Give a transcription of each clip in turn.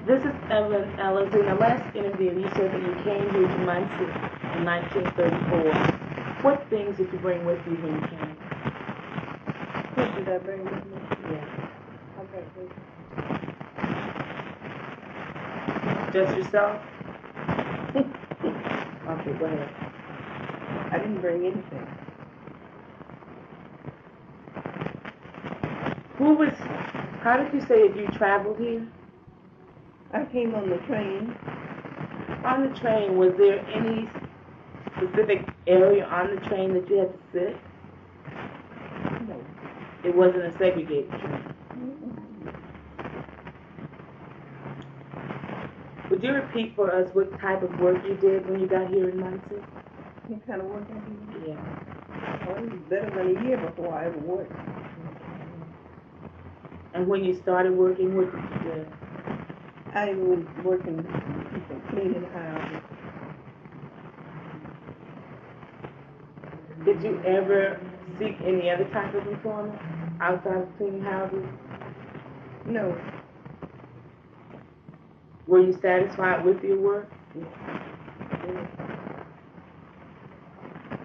This is Evan Ellis. In the last interview, you said that you came here to Muncie in 1934. What things did you bring with you when you came? What did I bring with me? Yeah. Okay, please. Just yourself? Okay, go ahead. I didn't bring anything. How did you say that you traveled here? I came on the train. On the train, was there any specific area on the train that you had to sit? No. It wasn't a segregated train. Would you repeat for us what type of work you did when you got here in Muncie? What kind of work I did? Yeah. Well, it was better than a year before I ever worked. And when you started working, what did you do? I was working with people cleaning houses. Did you ever seek any other type of employment outside of cleaning houses? No. Were you satisfied with your work? Yeah.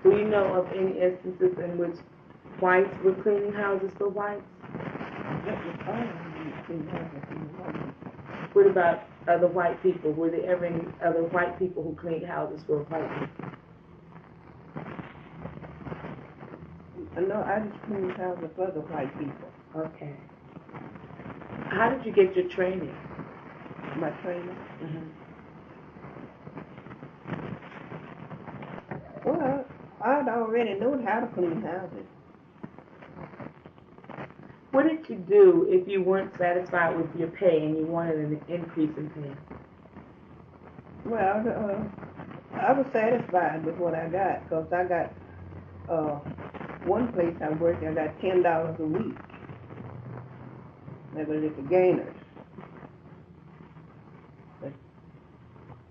Do you know of any instances in which whites were cleaning houses for whites? That was all I cleaning houses for the white people. What about other white people? Were there ever any other white people who cleaned houses for white people? No, I just cleaned houses for the white people. Okay. How did you get your training? My training? Well, I'd already known how to clean houses. What did you do if you weren't satisfied with your pay and you wanted an increase in pay? Well, I was satisfied with what I got, because I got, one place I worked, I got $10 a week. That was at the Gainers. But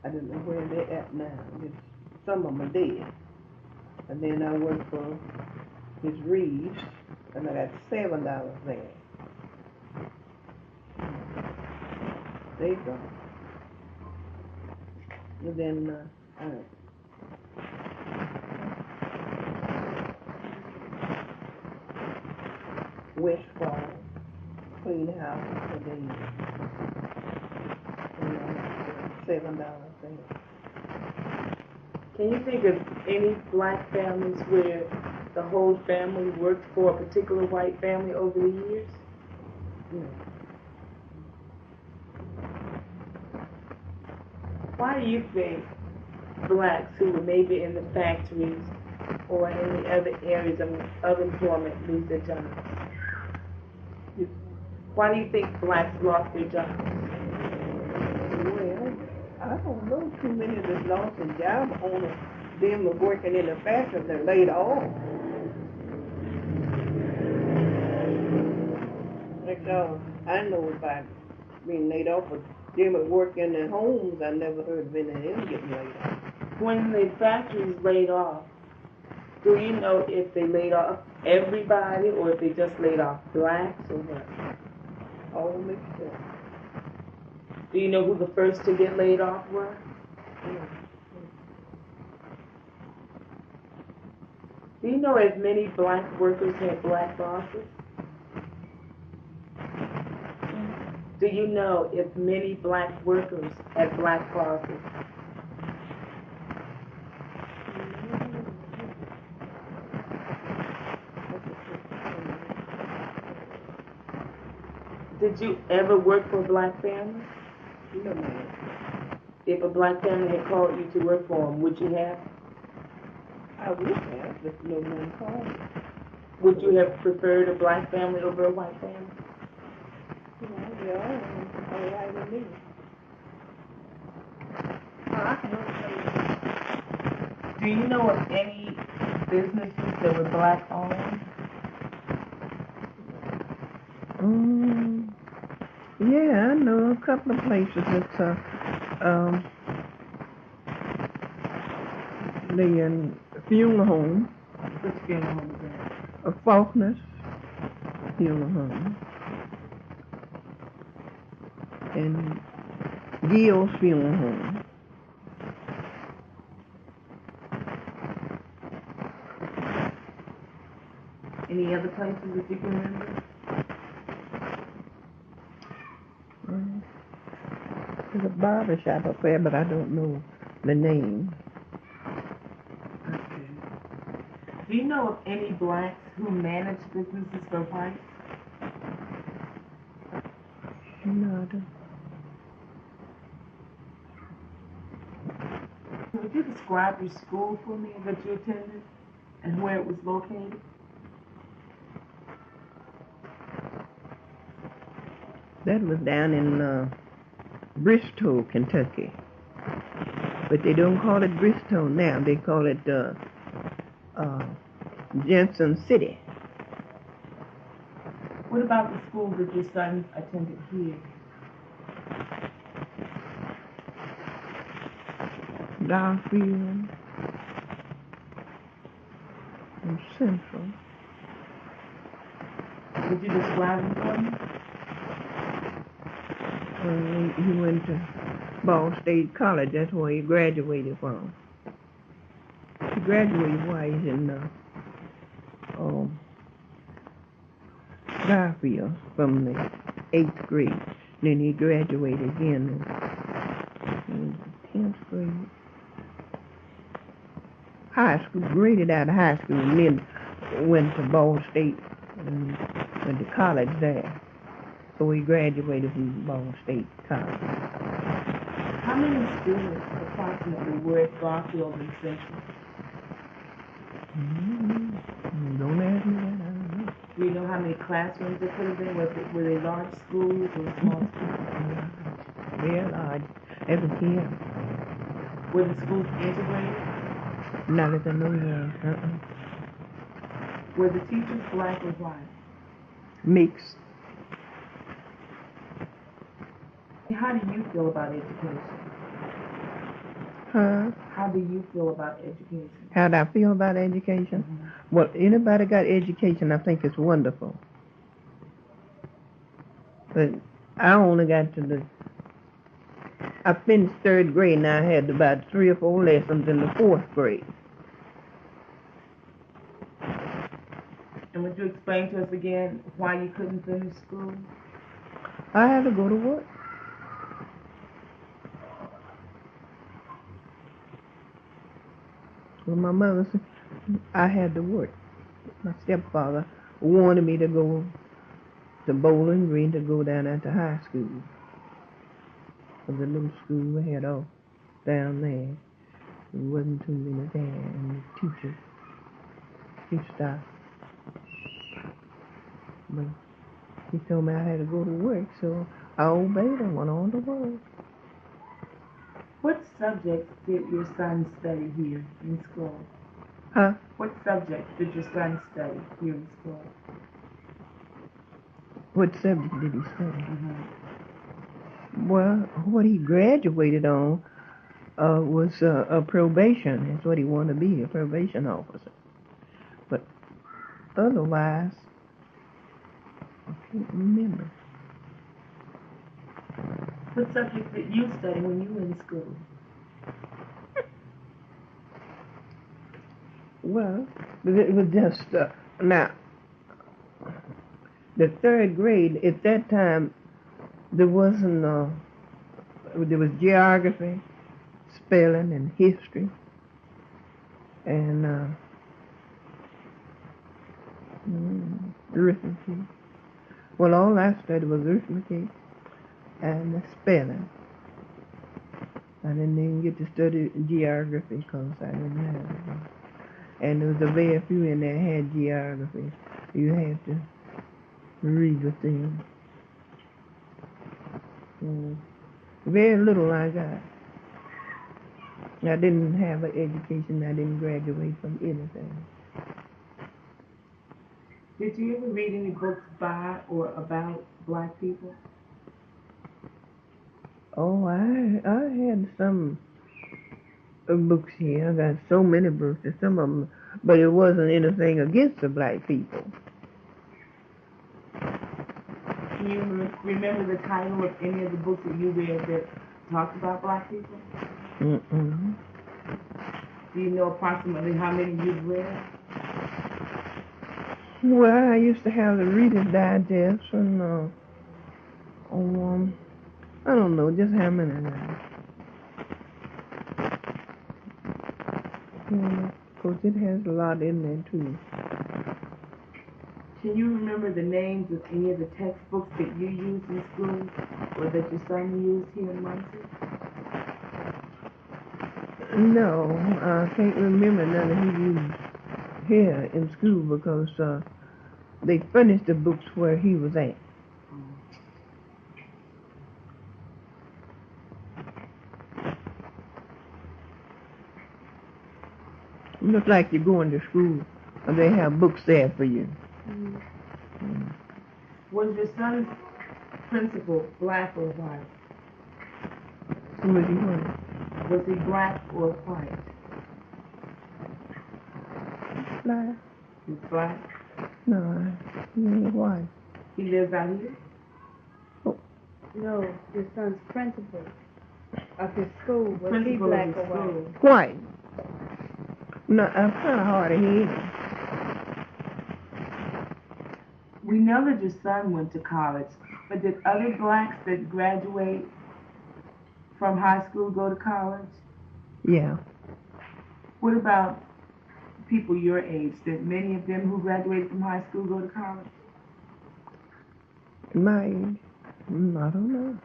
I don't know where they're at now. Some of them are dead. And then I worked for Miss Reeves, and I got $7 there. There you go. And then Westfall, clean houses for days. And I got $7 there. Can you think of any black families where the whole family worked for a particular white family over the years? No. Why do you think blacks who were maybe in the factories or in the other areas of employment lose their jobs? Why do you think blacks lost their jobs? Well, I don't know too many that lost their job on them of working in the factory. They're laid off. That's all I know about being laid off. But them that work in their homes, I never heard of any of them getting laid off. When the factories laid off, do you know if they laid off everybody or if they just laid off blacks or what? All mixed up. Do you know who the first to get laid off were? Do you know if many black workers had black bosses? Do you know if many black workers had black bosses? Did you ever work for a black family? No, ma'am. If a black family had called you to work for them, would you have? I would have, but no one called me. Would you have preferred a black family over a white family? Well, they all right with me. Do you know of any businesses that were black owned? Yeah, I know a couple of places that's the funeral home. Which funeral home is that? A Faulkner's funeral home. and Gil's Funeral Home. Any other places that you can remember? There's a barber shop up there, but I don't know the name. Okay. Do you know of any blacks who manage businesses for whites? No, I don't. Would you describe your school for me that you attended and where it was located? That was down in Bristol, Kentucky. But they don't call it Bristol now. They call it Jensen City. What about the school that your son attended here? Garfield and Central. Would you describe him for me? He went to Ball State College. That's where he graduated from. He graduated while he's in Garfield from the 8th grade. Then he graduated again in the 10th grade. High school, graded out of high school, and then went to Ball State and went to college there. So he graduated from Ball State College. How many students approximately were at Garfield and Central? Don't ask me that, I don't know. Do you know how many classrooms there could have been? Were they large schools or small schools? Very large. Every year. Were the schools integrated? Not that I know of. Were the teachers black or white? Mixed. How do you feel about education? Huh? How do you feel about education? How do I feel about education? Mm-hmm. Well, anybody got education, I think it's wonderful. But I only got to I finished 3rd grade and I had about 3 or 4 lessons in the 4th grade. And would you explain to us again why you couldn't finish school? I had to go to work. Well, my mother said I had to work. My stepfather wanted me to go to Bowling Green to go down at the high school. For the little school we had off down there. There wasn't too many there, and the teachers, he stopped. But he told me I had to go to work, so I obeyed and went on to work. What subjects did your son study here in school? Huh? What subjects did your son study here in school? What subject did he study? Mm-hmm. Well, what he graduated on was a probation. That's what he wanted to be, a probation officer. But otherwise, I can't remember. What subjects did you study when you were in school? Well, it was just, now, the 3rd grade, at that time, there wasn't, there was geography, spelling, and history, and arithmetic. Well, all I studied was arithmetic and spelling. I didn't even get to study geography because I didn't have it. And there was a very few in there had geography. You had to read with them. Very little I got. I didn't have an education. I didn't graduate from anything. Did you ever read any books by or about black people? Oh, I had some books here. I got so many books, and some of them, but it wasn't anything against the black people. Can you remember the title of any of the books that you read that talked about black people? Mm-mm. Do you know approximately how many you've read? Well, I used to have the Reader's Digest and I don't know just how many now. Because it has a lot in there too. Can you remember the names of any of the textbooks that you used in school or that your son used here in Muncie? No, I can't remember none that he used here in school because they furnished the books where he was at. It looks like you're going to school and they have books there for you. Mm-hmm. Mm-hmm. Was your son's principal black or white? Who was he white? Was he black or white? Black. He's black? No, he ain't white. He lives out here? Oh. No, your son's principal of his school. Was he black or white? White. No, I'm kind of hard of hearing. We know that your son went to college, but did other blacks that graduate from high school go to college? Yeah. What about people your age? Did many of them who graduated from high school go to college? My age? I don't know.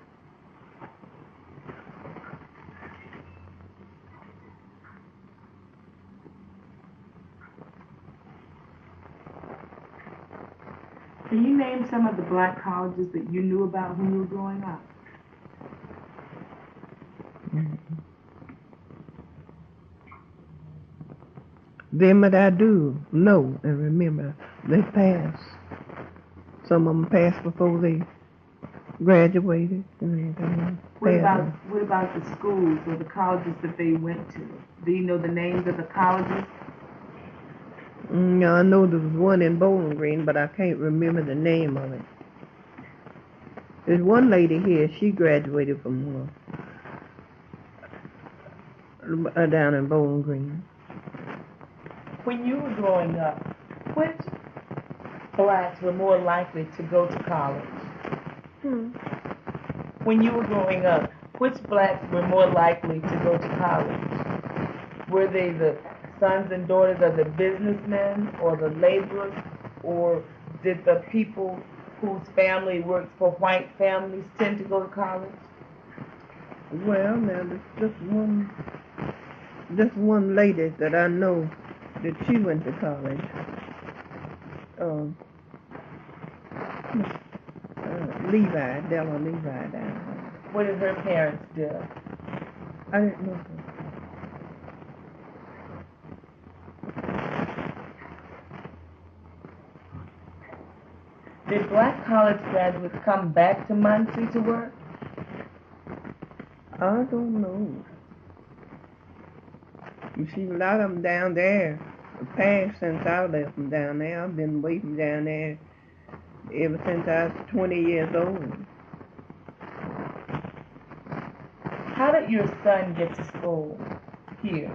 Can you name some of the black colleges that you knew about when you were growing up? Them that I do know and remember, they passed. Some of them passed before they graduated. What about the schools or the colleges that they went to? Do you know the names of the colleges? I know there was one in Bowling Green, but I can't remember the name of it. There's one lady here, she graduated from down in Bowling Green. When you were growing up, which blacks were more likely to go to college? When you were growing up, which blacks were more likely to go to college? Were they the sons and daughters of the businessmen or the laborers, or did the people whose family worked for white families tend to go to college? Well, now there's just one lady that I know that she went to college. Della Levi down there. What did her parents do? I didn't know her. Did black college graduates come back to Muncie to work? I don't know. You see, a lot of them down there have passed since I left them down there. I've been waiting down there ever since I was 20 years old. How did your son get to school here?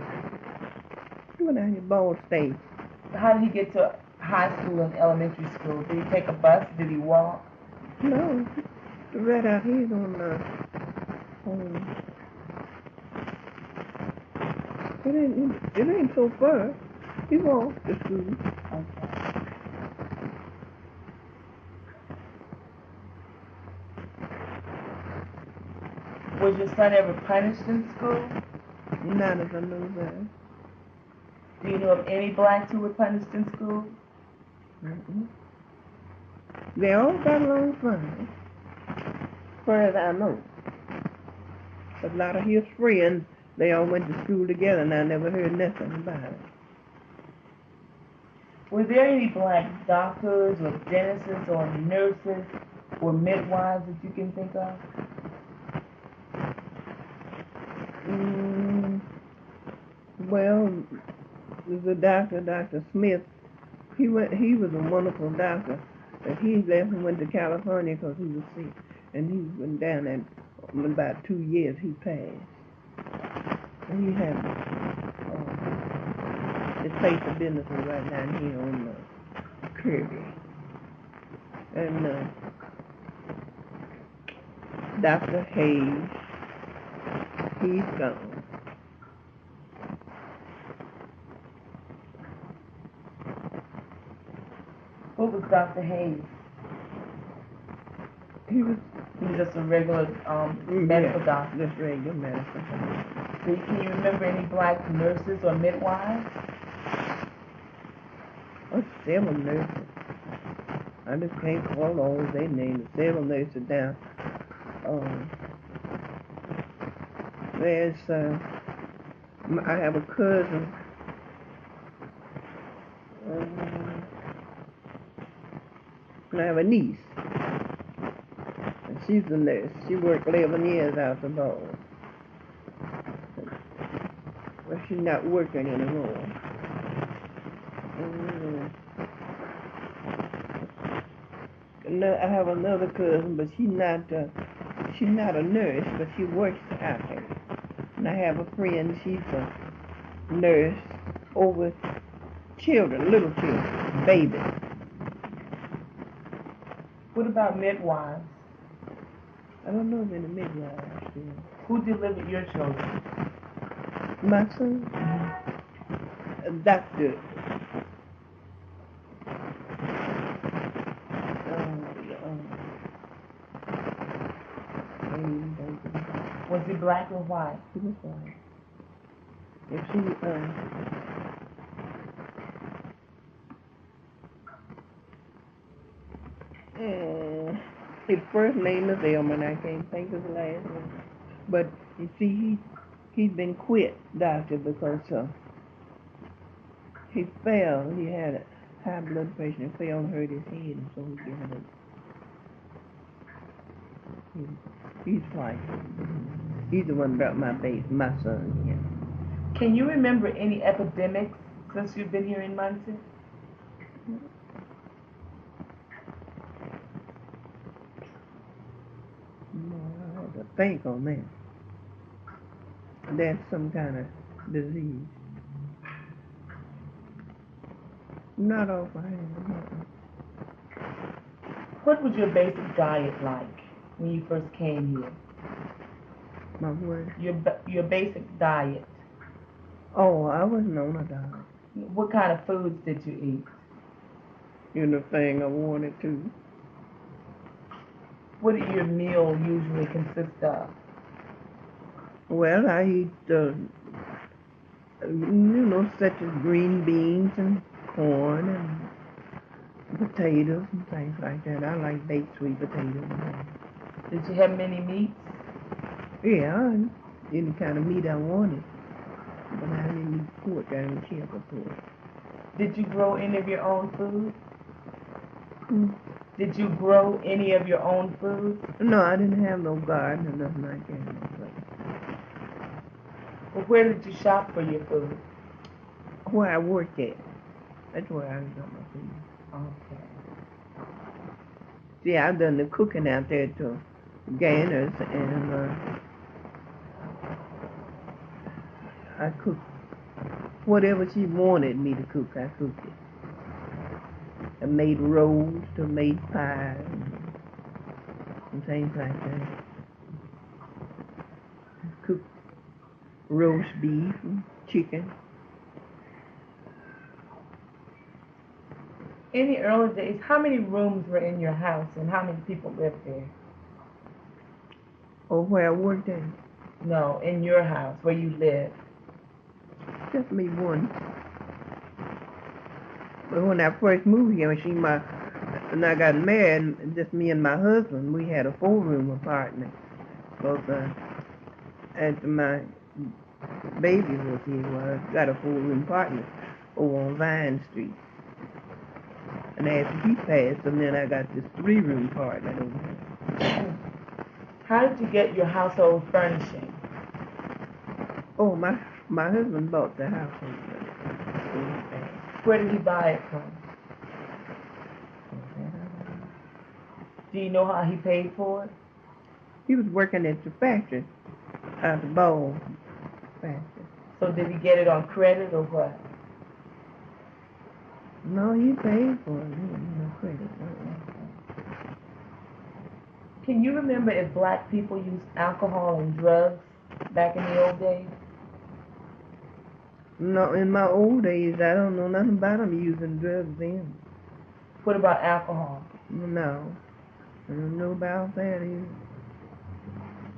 He went out to Ball State. How did he get to high school and elementary school? Did he take a bus? Did he walk? No, right out here on it ain't so far. He walked to school. Okay. Was your son ever punished in school? Not as I know that. Do you know of any blacks who were punished in school? They all got along fine, as far as I know. A lot of his friends, they all went to school together, and I never heard nothing about it. Were there any black doctors or dentists or nurses or midwives that you can think of? Well, there's a doctor, Dr. Smith. He was a wonderful doctor. But he left and went to California because he was sick. And he went down and in about 2 years he passed. And he had his place of business was right down here on Kirby. And Dr. Hayes, he's gone. What was Dr. Hayes? He was just a regular medical doctor. Just regular medical doctor. Can you remember any black nurses or midwives? Oh, several nurses. I just can't call all their names. Several nurses down. There's I have a cousin. And I have a niece. And she's a nurse. She worked 11 years out the door. But she's not working anymore. I have another cousin, but she's not a nurse, but she works out there. And I have a friend, she's a nurse over children, little children, babies. What about midwives? I don't know of any midwives here. Who delivered your children? My son? A doctor. Was he black or white? He was white. If she, his first name is Elman, I can't think of the last name. But you see, he's been quit, doctor, because he fell. He had high blood pressure and fell and hurt his head, and so he gave it up. He's white. He's the one brought my son here. Can you remember any epidemics since you've been here in Muncie? No, I have to think on that. That's some kind of disease. Not offhand. What was your basic diet like when you first came here? My word? Your basic diet. Oh, I wasn't on a diet. What kind of foods did you eat? Anything I wanted to. What do your meal usually consist of? Well, I eat, such as green beans and corn and potatoes and things like that. I like baked sweet potatoes. Did you have many meats? Yeah, any kind of meat I wanted. But I didn't eat pork. I didn't care for pork. Did you grow any of your own food? Did you grow any of your own food? No, I didn't have no garden or nothing like that. Well, where did you shop for your food? Where I worked at. That's where I got my food. Okay. See, I've done the cooking out there to Gainers, and I cooked whatever she wanted me to cook. I cooked it. I made rolls, I made pies, and things like that. I cooked roast beef and chicken. In the early days, how many rooms were in your house and how many people lived there? Or where I worked at? No, in your house, where you lived. Just me one. But when I first moved here, when I got married, just me and my husband, we had a 4-room apartment. Because after my baby was here, I got a 4-room apartment over on Vine Street. And after he passed, and then I got this 3-room apartment over here. How did you get your household furnishing? Oh, my husband bought the household furnishing. Where did he buy it from? Do you know how he paid for it? He was working at the factory, at the ball factory. So did he get it on credit or what? No, he paid for it. He didn't no credit. Can you remember if black people used alcohol and drugs back in the old days? No, in my old days, I don't know nothing about them using drugs then. What about alcohol? No, I don't know about that either.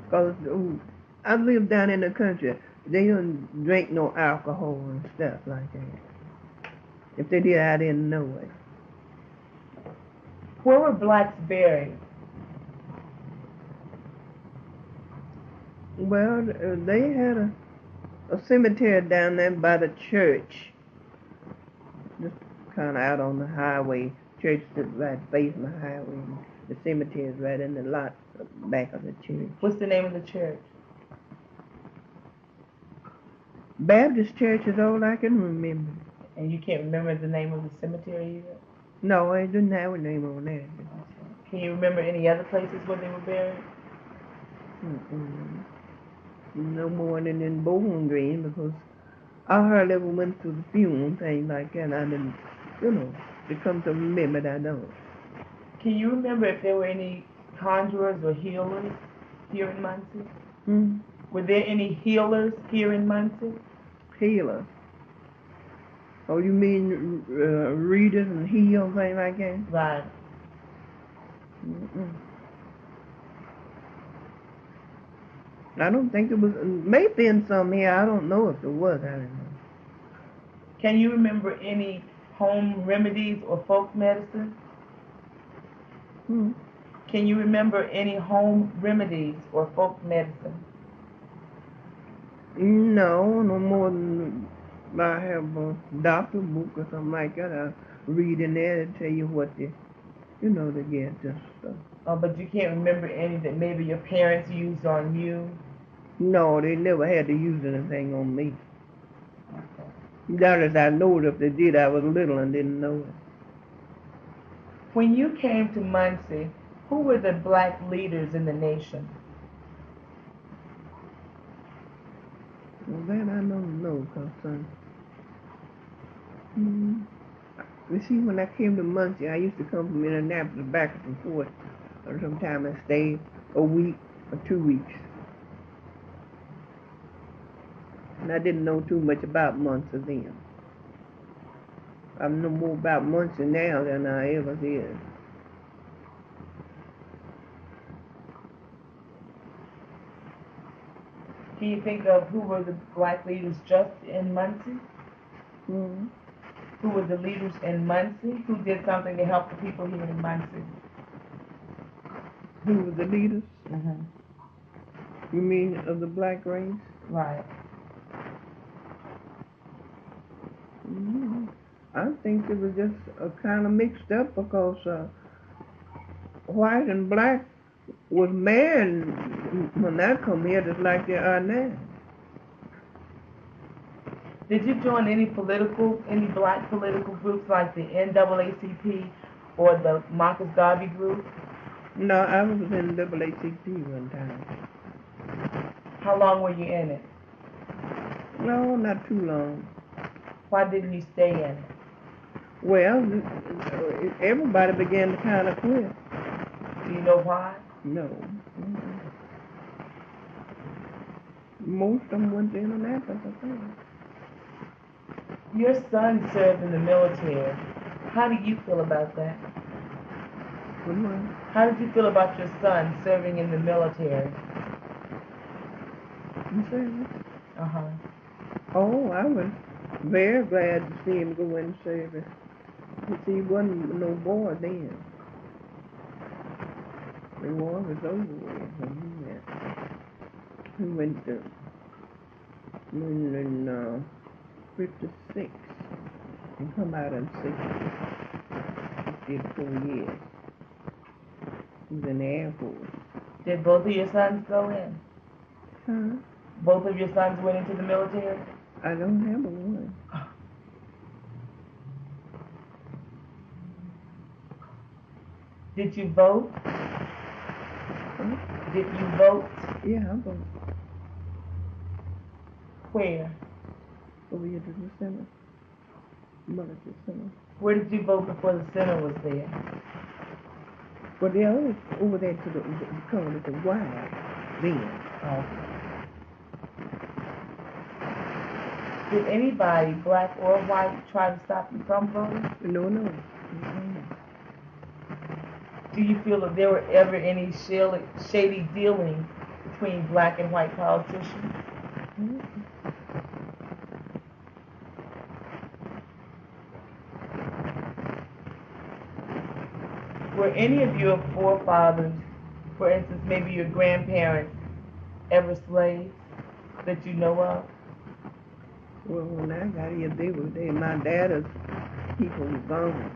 Because I lived down in the country. They don't drink no alcohol and stuff like that. If they did, I didn't know it. Where were blacks buried? Well, they had a cemetery down there by the church. Just kind of out on the highway. Church is right facing the highway. The cemetery is right in the lot back of the church. What's the name of the church? Baptist church is all I can remember. And you can't remember the name of the cemetery either? No, I didn't have a name on that. Can you remember any other places where they were buried? No more than in Bowling Green, because I hardly ever went to the funeral and things like that. I didn't, to come to remember that I don't. Can you remember if there were any conjurers or healers here in Muncie? Were there any healers here in Muncie? Healers? Oh, you mean readers and heal, things like that? Right. I don't think it was, maybe in some here, I don't know if there was, I don't know. Can you remember any home remedies or folk medicine? Can you remember any home remedies or folk medicine? No more than I have a doctor book or something like that. I read in there and tell you what to get this stuff. Oh, but you can't remember any that maybe your parents used on you? No, they never had to use anything on me. That is, I know it. If they did, I was little and didn't know it. When you came to Muncie, who were the black leaders in the nation? Well, that I don't know, because you see, when I came to Muncie, I used to come from Indianapolis back and forth. Or sometimes I stayed a week or 2 weeks. And I didn't know too much about Muncie then. I know more about Muncie now than I ever did. Can you think of who were the black leaders just in Muncie? Who were the leaders in Muncie? Who did something to help the people here in Muncie? Who were the leaders? You mean of the black race? Right. I think it was just kind of mixed up, because white and black was married when I come here, just like they are now. Did you join any black political groups like the NAACP or the Marcus Garvey group? No, I was in NAACP one time. How long were you in it? No, not too long. Why didn't you stay in it? Well, everybody began to kind of quit. Do you know why? No. Most of them went to Indianapolis, I think. Your son served in the military. How do you feel about that? How did you feel about your son serving in the military? You say Uh-huh. Oh, I was very glad to see him go in service. But he wasn't no boy then. The war was over with when he went. He went to in 56 and come out in 60. He did 4 years. He was in the Air Force. Did both of your sons go in? Huh? Both of your sons went into the military? I don't have a one. Did you vote? Did you vote? Yeah, I voted. Where? Over here to the center. Military center. Where did you vote before the center was there? But they always over there to the call it the wild then. Oh. Did anybody, black or white, try to stop you from voting? No. Mm-hmm. Do you feel that there were ever any shady dealing between black and white politicians? Mm-hmm. Were any of your forefathers, for instance, maybe your grandparents, ever slaves that you know of? Well, when I got here, my dad's people were gone.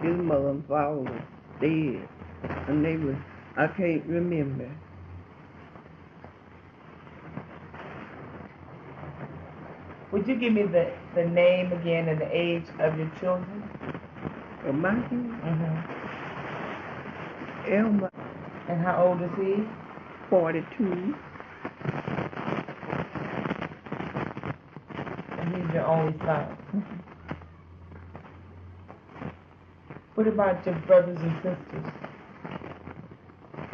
His mother and father was dead. And they were, I can't remember. Would you give me the name again and the age of your children? Of my kids? Mm-hmm. Elmer, And how old is he? 42. And he's your only son. What about your brothers and sisters?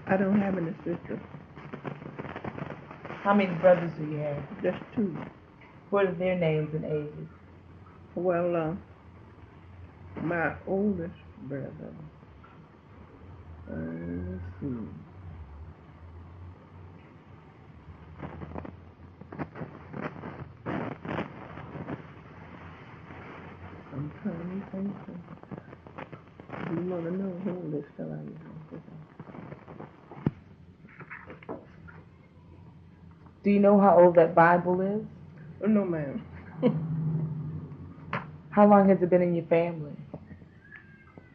I don't have any sisters. How many brothers do you have? Just 2. What are their names and ages? Well, my oldest brother, let's see. I'm trying to think. You want to know who this fellow is? Do you know how old that Bible is? Oh, no, ma'am. How long has it been in your family?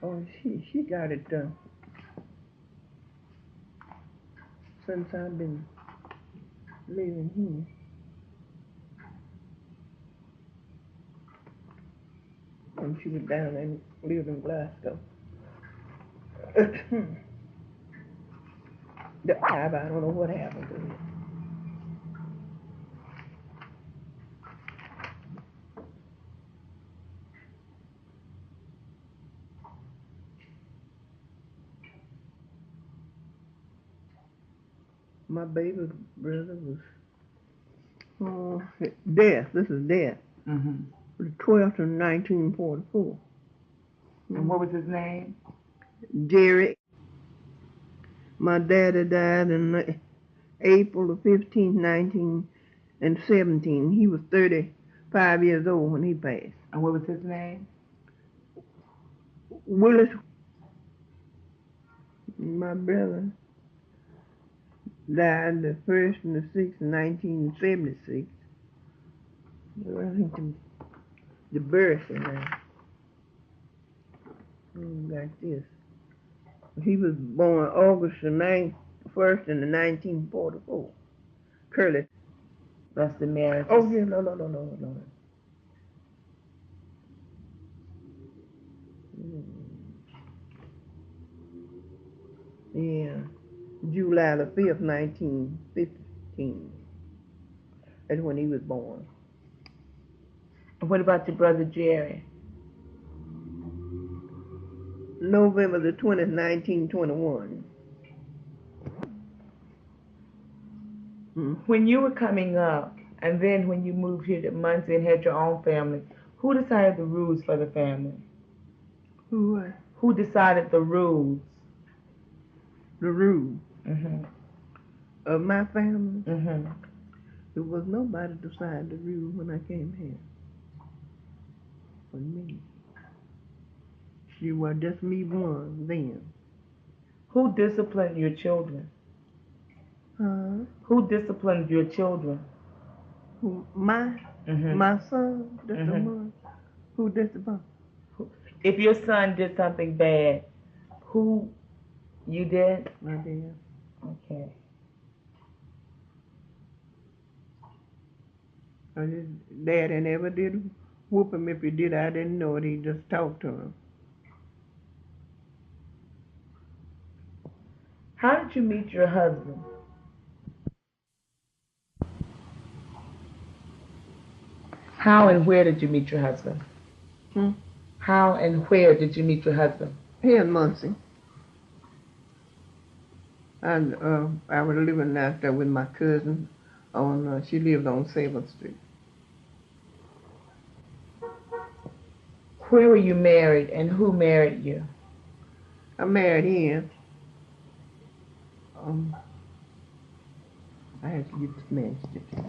Oh, she got it since I've been living here. When she was down and lived in Glasgow. The Bible, I don't know what happened to it. My baby brother was death. This is death. Mm-hmm. The 12th of 1944. And what was his name? Jerry. My daddy died in April the 15th, 1917. He was 35 years old when he passed. And what was his name? Willis. My brother died the 1st and the 6th, 1976. Well, I think the birth now. Like this. He was born August the 1st in the 1944. Curly. That's the marriage. Oh, yeah, no. Yeah. July the 5th, 1915. That's when he was born. And what about your brother Jerry? November the 20th, 1921. When you were coming up, and then when you moved here to Muncie and had your own family, who decided the rules for the family? Who? Who decided the rules? The rule Mm-hmm. of my family. Mm-hmm. There was nobody to decide the rule when I came here. For me. You were just me one then. Who disciplined your children? Huh? Who disciplined your children? My son, that's the one. Who disciplined? If your son did something bad, who you did? My dad. Okay. His daddy never did whoop him. If he did, I didn't know it. He just talked to him. How did you meet your husband? How and where did you meet your husband? How and where did you meet your husband? Here in Muncie. And I was living out there with my cousin on, she lived on 7th Street. Where were you married and who married you? I married him. I had to get this man stitches.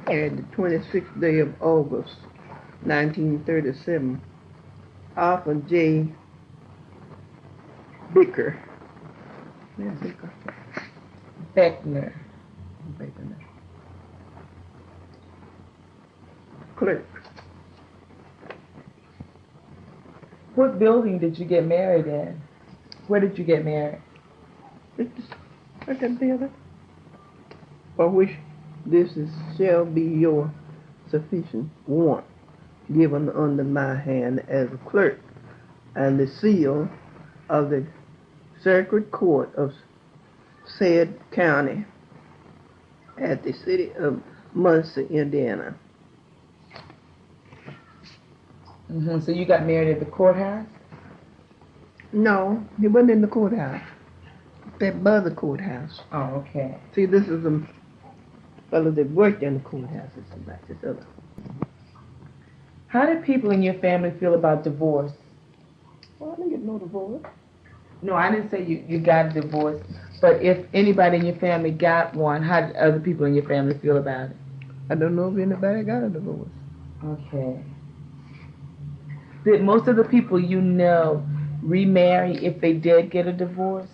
And the 26th day of August, 1937, Arthur J. Beckner. Clerk. What building did you get married in? Where did you get married? At that building. For which this shall be your sufficient warrant given under my hand as a clerk, and the seal of the Circuit Court of said county at the city of Muncie, Indiana. So you got married at the courthouse? No, he wasn't in the courthouse. That by the courthouse. Oh, okay. See, this is a fellow that worked in the courthouse. It's like this other. How did people in your family feel about divorce? Well, I didn't get no divorce. No, I didn't say you got a divorce, but if anybody in your family got one, how did other people in your family feel about it? I don't know if anybody got a divorce. Okay. Did most of the people you know remarry if they did get a divorce?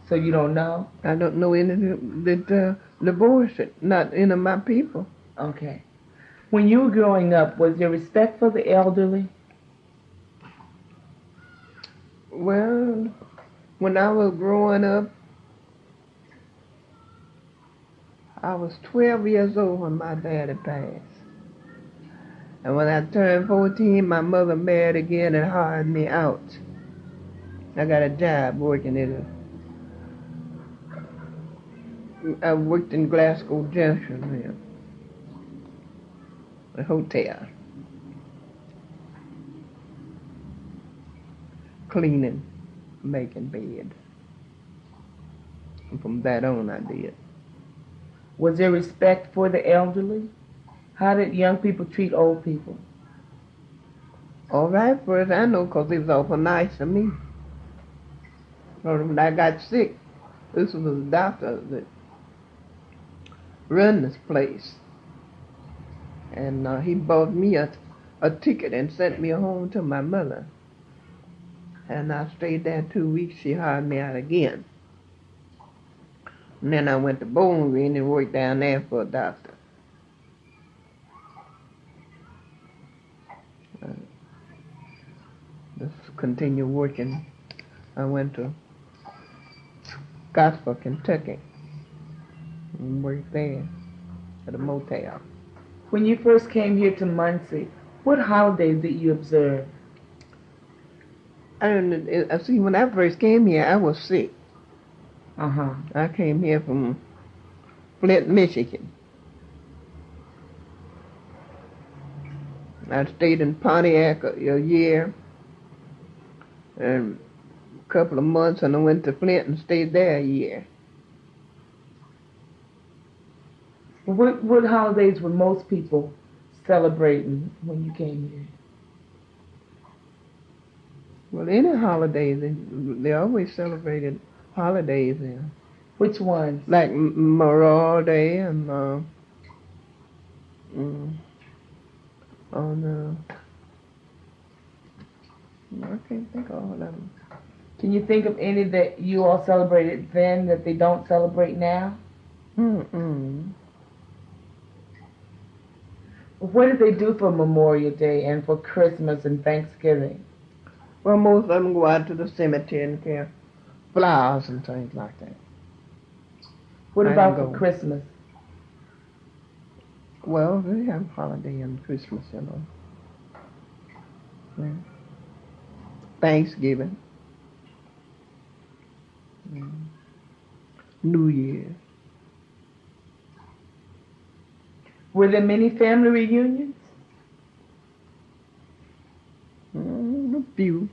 So you don't know? I don't know any that divorced it, not any of my people. Okay. When you were growing up, was there respect for the elderly? Well, when I was growing up, I was 12 years old when my daddy passed. And when I turned 14, my mother married again and hired me out. I got a job working at I worked in Glasgow Junction, a hotel, cleaning, making beds. And from that on, I did. Was there respect for the elderly? How did young people treat old people? All right, first I know, 'cause he was awful nice to me. When I got sick, this was the doctor that run this place. And he bought me a ticket and sent me home to my mother. And I stayed there 2 weeks. She hired me out again. And then I went to Bowling Green and worked down there for a doctor. Just continue working. I went to Scottsville, Kentucky, and worked there at a motel. When you first came here to Muncie, what holidays did you observe? I see, when I first came here, I was sick. Uh-huh. I came here from Flint, Michigan. I stayed in Pontiac a year and a couple of months, and I went to Flint and stayed there a year. What holidays were most people celebrating when you came here? Well, any holidays, they always celebrated holidays there. Which ones? Like Memorial Day and I can't think of all of them. Can you think of any that you all celebrated then that they don't celebrate now? What did they do for Memorial Day and for Christmas and Thanksgiving? Well, most of them go out to the cemetery and care flowers and things like that. What I about didn't for go. Christmas? Well, they have holiday on Christmas, you know. Yeah. Thanksgiving. New Year. Were there many family reunions? A few.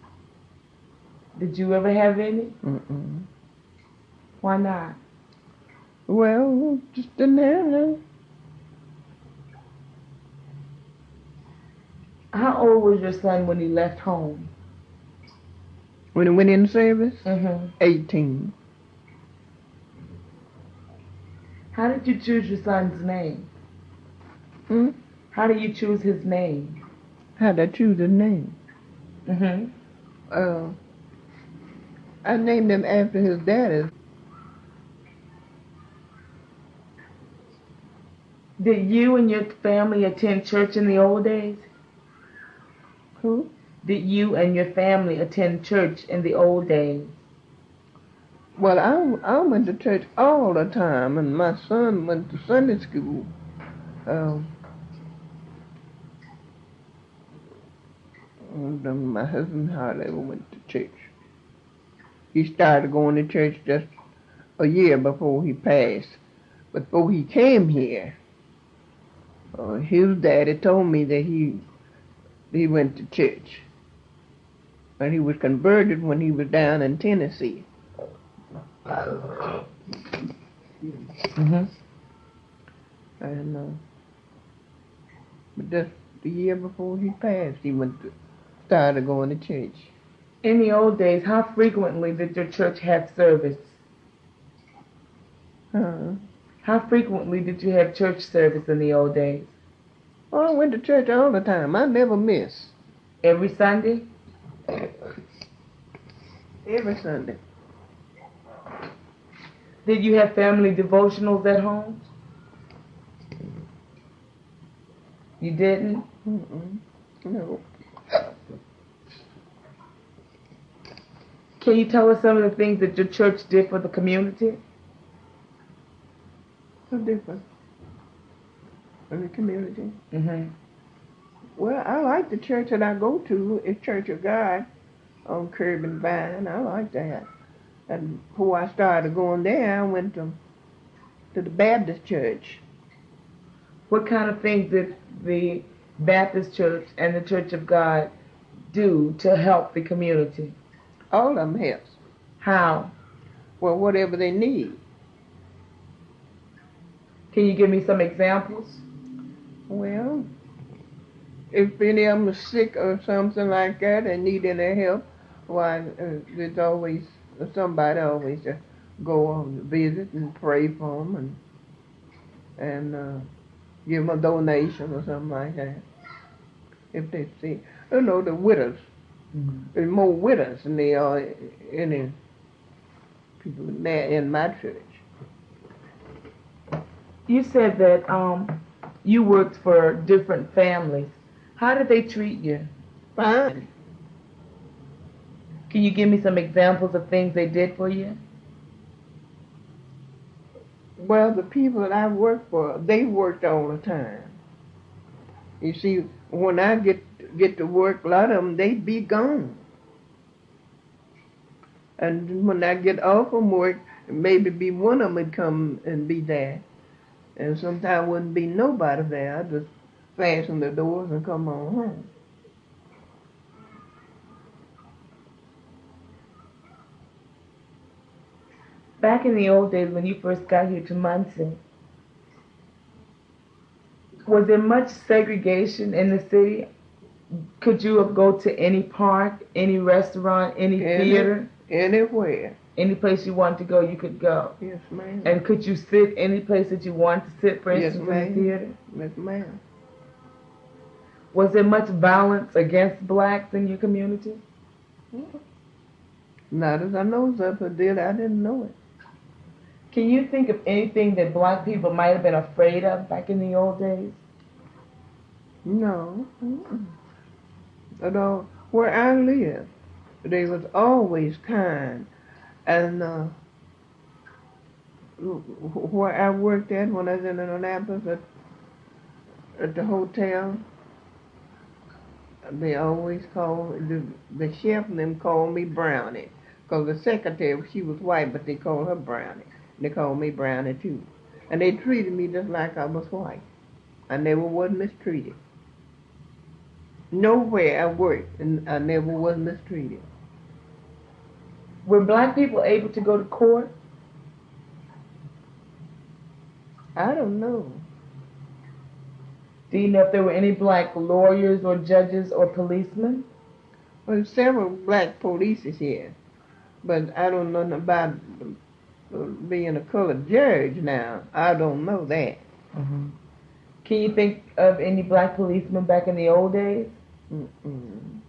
Did you ever have any? Mm-mm. Why not? Well, just didn't have none. How old was your son when he left home? When he went in service, Mm-hmm. 18. How did you choose your son's name? How did you choose his name? How'd I choose a name? Mm-hmm. I named him after his daddy. Did you and your family attend church in the old days? Who? Did you and your family attend church in the old days? Well, I went to church all the time, and my son went to Sunday school. And my husband hardly ever went to church. He started going to church just a year before he passed. But before he came here, his daddy told me that he went to church. And he was converted when he was down in Tennessee. Mm-hmm. And but just the year before he passed, he started going to church. In the old days, how frequently did your church have service? How frequently did you have church service in the old days? Oh, I went to church all the time. I never missed. Every Sunday? Every Sunday. Did you have family devotionals at home? You didn't? No. Can you tell us some of the things that your church did for the community? So different in the community. Mm-hmm. Well, I like the church that I go to. It's Church of God on Curb and Vine. I like that. And before I started going there, I went to the Baptist church. What kind of things did the Baptist church and the Church of God do to help the community? All of them helps. How? Well, whatever they need. Can you give me some examples? Well, if any of them are sick or something like that and need any help, why, there's always somebody always to go on visit and pray for them and give them a donation or something like that. If they see, you know, the widows. Mm-hmm. There's more widows than there are any people in my church. You said that you worked for different families. How did they treat you? Fine. Can you give me some examples of things they did for you? Well, the people that I worked for, they worked all the time. You see, when I get to work, a lot of them, they'd be gone. And when I get off from work, maybe be one of them would come and be there. And sometimes wouldn't be nobody there. I'd just fasten the doors and come on home. Back in the old days when you first got here to Muncie, was there much segregation in the city? Could you go to any park, any restaurant, any theater? Anywhere. Any place you wanted to go, you could go. Yes, ma'am. And could you sit any place that you wanted to sit, for instance, Yes, in the theater? Yes, ma'am. Was there much violence against blacks in your community? Not as I know of, I didn't know it. Can you think of anything that black people might have been afraid of back in the old days? No. Although where I live, they was always kind. And where I worked at when I was in Annapolis at the hotel, they always call the chef and them call me Brownie, because the secretary, she was white, but they called her Brownie. They called me Brownie too, and they treated me just like I was white. I never was mistreated. Nowhere I worked, and I never was mistreated. Were black people able to go to court? I don't know. Do you know if there were any black lawyers or judges or policemen? Well, several black polices here, but I don't know nothing about being a colored judge now. I don't know that. Mm-hmm. Can you think of any black policemen back in the old days? Mm-mm.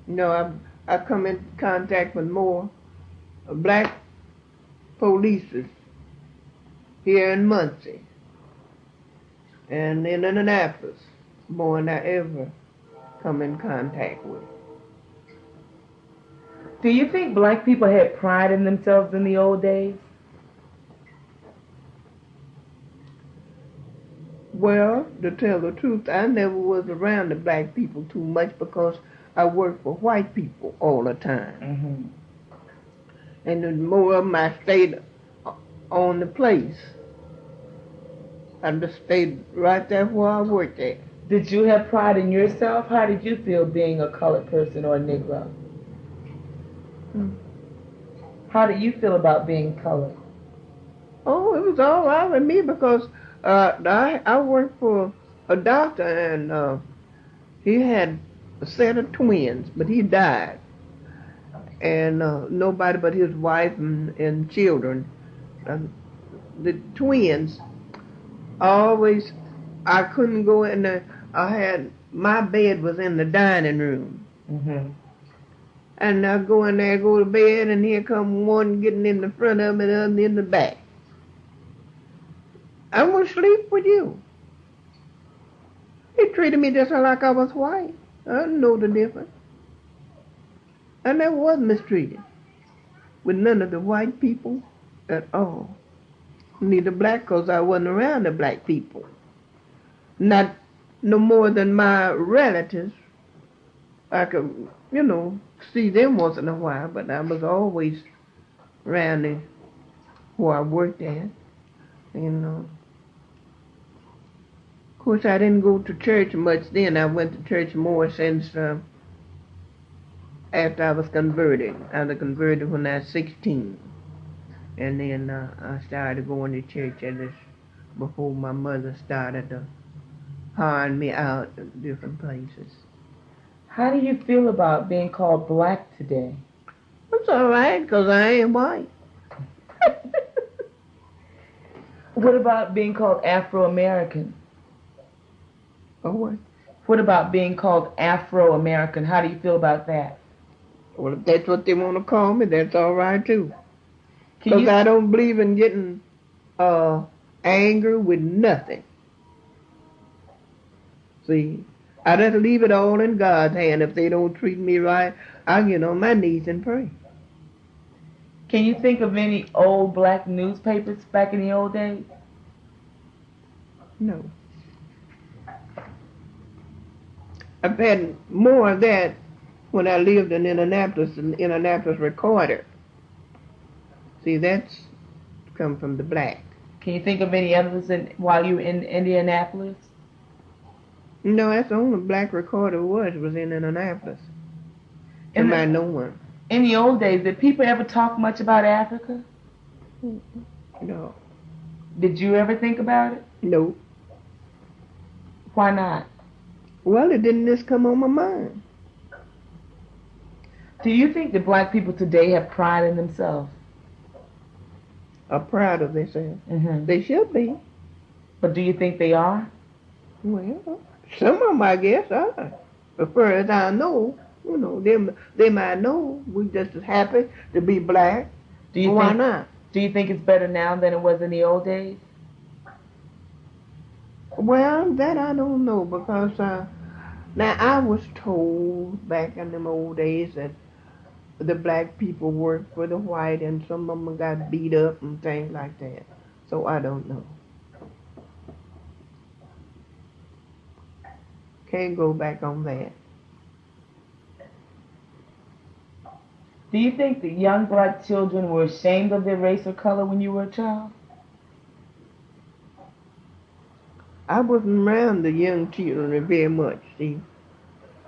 No, I come in contact with more black polices here in Muncie and in Annapolis, more than I ever come in contact with. Do you think black people had pride in themselves in the old days? Well, to tell the truth, I never was around the black people too much because I worked for white people all the time. Mm-hmm. And the more of them I stayed on the place. I just stayed right there where I worked at. Did you have pride in yourself? How did you feel being a colored person or a Negro? How did you feel about being colored? Oh, it was all right with me because I worked for a doctor and he had a set of twins, but he died. And nobody but his wife and children. The twins, always, I couldn't go in there. My bed was in the dining room. Mm-hmm. And I go in there, go to bed, and here come one getting in the front of me and the other in the back. I want to sleep with you. He treated me just like I was white. I didn't know the difference. I never was mistreated with none of the white people at all. Neither black, because I wasn't around the black people. Not no more than my relatives. I could, see them once in a while, but I was always around where I worked at, Of course, I didn't go to church much then. I went to church more since after I was converted. I was converted when I was 16. And then I started going to church before my mother started hiring me out at different places. How do you feel about being called black today? It's all right, because I ain't white. What about being called Afro-American? Oh, what? What about being called Afro-American? How do you feel about that? Well, if that's what they want to call me, that's all right, too. Because I don't believe in getting angry with nothing. See, I just leave it all in God's hand. If they don't treat me right, I'll get on my knees and pray. Can you think of any old black newspapers back in the old days? No. I've had more of that when I lived in Indianapolis, the Indianapolis Recorder. See, that's come from the black. Can you think of any others while you were in Indianapolis? No, that's the only black recorder was in Indianapolis. And I know one. In the old days, did people ever talk much about Africa? No. Did you ever think about it? No. Why not? Well, it didn't just come on my mind. Do you think that black people today have pride in themselves? Are proud of themselves? Mm-hmm. They should be. But do you think they are? Well, some of them, I guess, are. As far as I know, they might know. We're just as happy to be black. Why not? Do you think it's better now than it was in the old days? Well, that I don't know, because now I was told back in them old days that the black people worked for the white, and some of them got beat up and things like that. So I don't know. Can't go back on that. Do you think that young black children were ashamed of their race or color when you were a child? I wasn't around the young children very much, see.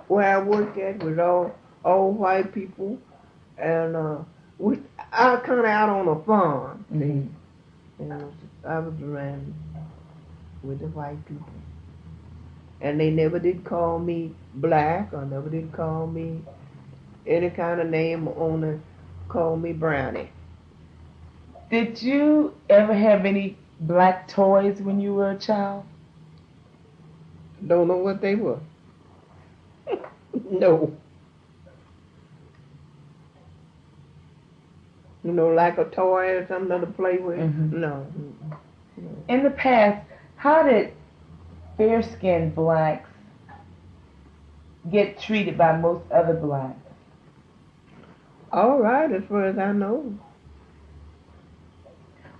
Where I worked at was all white people, and I was kind of out on a farm, see. Mm-hmm. And I was around with the white people. And they never did call me black, or never did call me any kind of name, only call me Brownie. Did you ever have any black toys when you were a child? Don't know what they were. No. You know, like a toy or something to play with? Mm-hmm. No. In the past, how did fair-skinned blacks get treated by most other blacks? All right, as far as I know.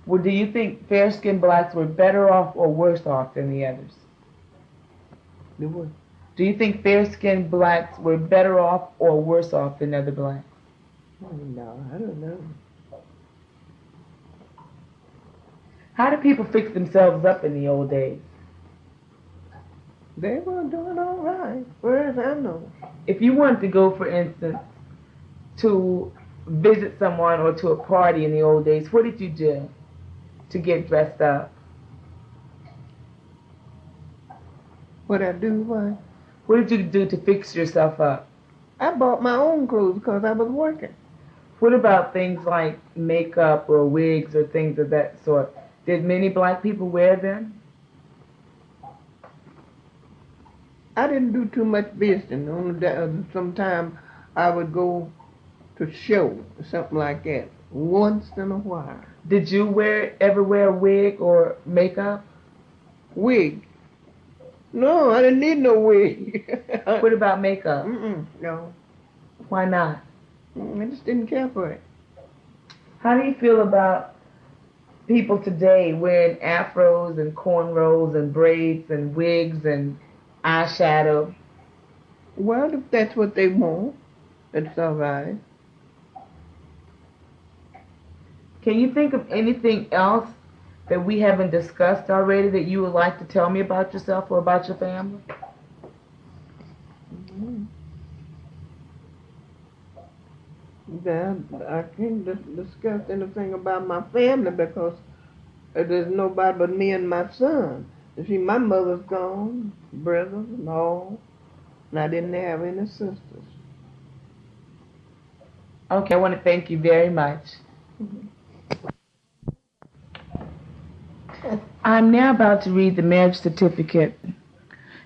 Well, do you think fair-skinned blacks were better off or worse off than the others? They were. Do you think fair-skinned blacks were better off or worse off than other blacks? No, I don't know. How did people fix themselves up in the old days? They were doing all right, as far as I know. If you wanted to go, for instance, to visit someone or to a party in the old days, what did you do to get dressed up? What I do, what? What did you do to fix yourself up? I bought my own clothes because I was working. What about things like makeup or wigs or things of that sort? Did many black people wear them? I didn't do too much visiting. Only sometimes I would go to show or something like that once in a while. Did you ever wear a wig or makeup? Wig? No, I didn't need no wig. What about makeup? No. Why not? I just didn't care for it. How do you feel about people today wearing afros and cornrows and braids and wigs and eyeshadow? Well, if that's what they want, that's all right. Can you think of anything else that we haven't discussed already that you would like to tell me about yourself or about your family? Yeah, I can't discuss anything about my family because there's nobody but me and my son. You see, my mother's gone, brothers and all, and I didn't have any sisters. Okay, I want to thank you very much. I'm now about to read the marriage certificate.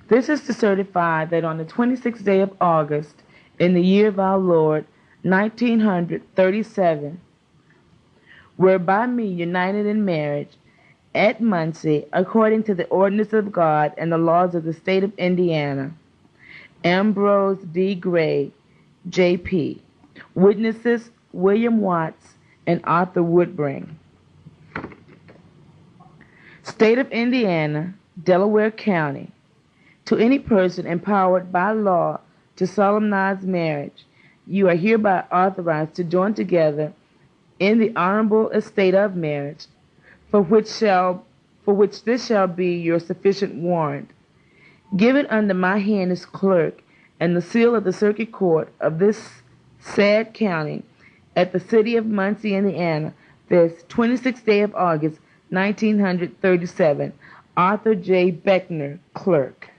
This is to certify that on the 26th day of August, in the year of our Lord, 1937, were by me united in marriage at Muncie, according to the ordinance of God and the laws of the state of Indiana. Ambrose D. Gray, J.P. Witnesses William Watts and Arthur Woodbring. State of Indiana, Delaware County. To any person empowered by law to solemnize marriage, you are hereby authorized to join together in the honorable estate of marriage, for which this shall be your sufficient warrant, given under my hand as clerk, and the seal of the circuit court of this said county, at the city of Muncie, Indiana, this 26th day of August, 1937. Arthur J. Beckner, clerk.